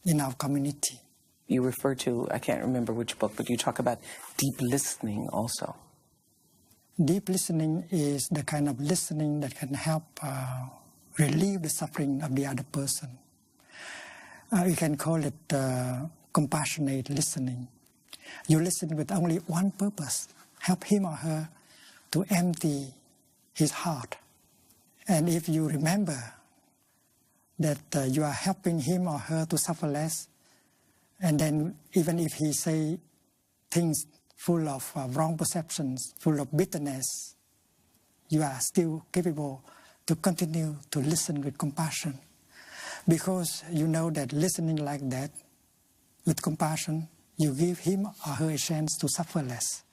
in our community. You refer to, I can't remember which book, but you talk about deep listening also. Deep listening is the kind of listening that can help relieve the suffering of the other person. You can call it compassionate listening. You listen with only one purpose: help him or her to empty his heart. And if you remember that you are helping him or her to suffer less, and then even if he say things full of wrong perceptions, full of bitterness, you are still capable to continue to listen with compassion. Because you know that listening like that, with compassion, you give him or her a chance to suffer less.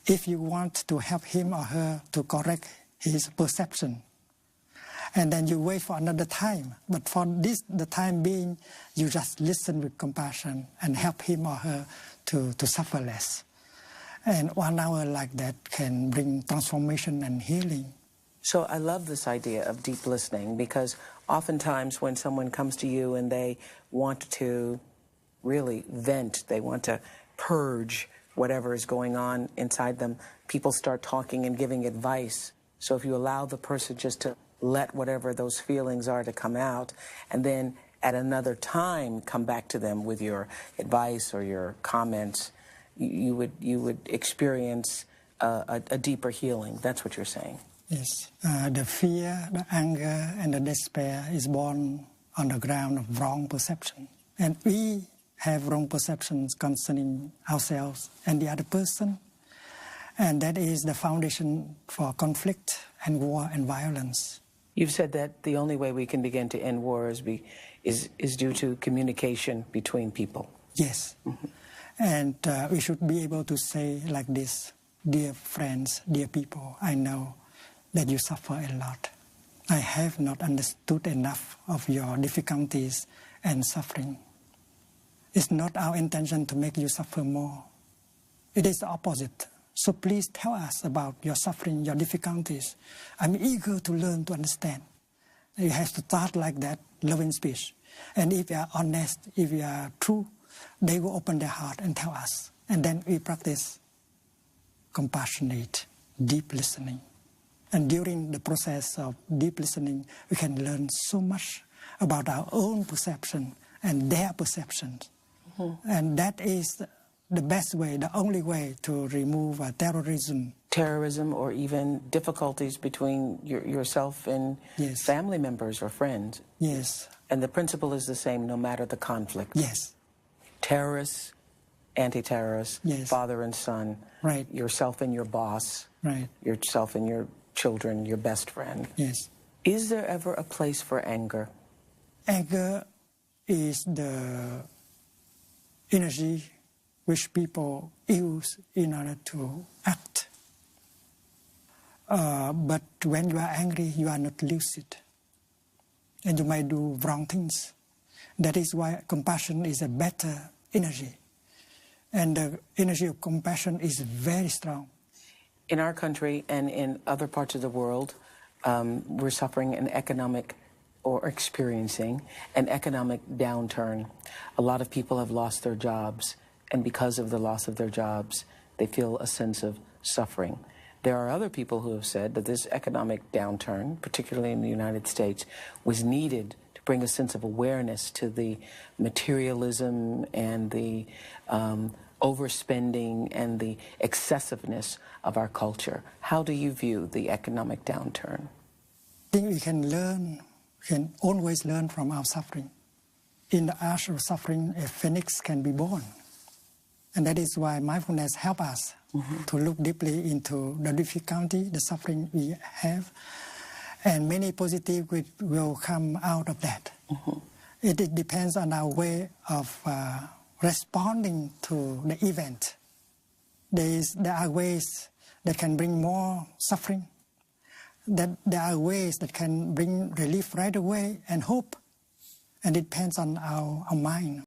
If you want to help him or her to correct his perception, and then you wait for another time, but for the time being, you just listen with compassion and help him or her to suffer less. And 1 hour like that can bring transformation and healing. So I love this idea of deep listening, because oftentimes when someone comes to you and they want to really vent, they want to purge whatever is going on inside them, people start talking and giving advice. So if you allow the person just to let whatever those feelings are to come out, and then at another time come back to them with your advice or your comments, you would experience a deeper healing. That's what you're saying. Yes. The fear, the anger, and the despair is born on the ground of wrong perception. And we have wrong perceptions concerning ourselves and the other person. And that is the foundation for conflict and war and violence. You've said that the only way we can begin to end war is due to communication between people. Yes. Mm-hmm. And we should be able to say like this: dear friends, dear people, I know that you suffer a lot. I have not understood enough of your difficulties and suffering. It's not our intention to make you suffer more. It is the opposite. So please tell us about your suffering, your difficulties. I'm eager to learn, to understand. You have to start like that, loving speech. And if you are honest, if you are true, they will open their heart and tell us. And then we practice compassionate, deep listening. And during the process of deep listening, we can learn so much about our own perception and their perceptions. Mm-hmm. And that is the best way, the only way to remove terrorism. Terrorism, or even difficulties between yourself and yes. family members or friends. Yes. And the principle is the same no matter the conflict. Yes. Terrorists, anti-terrorists, yes. father and son, right. yourself and your boss, right. yourself and your children, your best friend. Yes. Is there ever a place for anger? Anger is the energy which people use in order to act. But when you are angry, you are not lucid. And you might do wrong things. That is why compassion is a better energy. And the energy of compassion is very strong. In our country and in other parts of the world, we're suffering an economic, or experiencing an economic downturn. A lot of people have lost their jobs, and because of the loss of their jobs, they feel a sense of suffering. There are other people who have said that this economic downturn, particularly in the United States, was needed to bring a sense of awareness to the materialism and the overspending and the excessiveness of our culture. How do you view the economic downturn? I think we can always learn from our suffering. In the ash of suffering, a phoenix can be born. And that is why mindfulness helps us to look deeply into the difficulty, the suffering we have, and many positive will come out of that. It depends on our way of responding to the event. There are ways that can bring more suffering, that there are ways that can bring relief right away and hope, and it depends on our mind.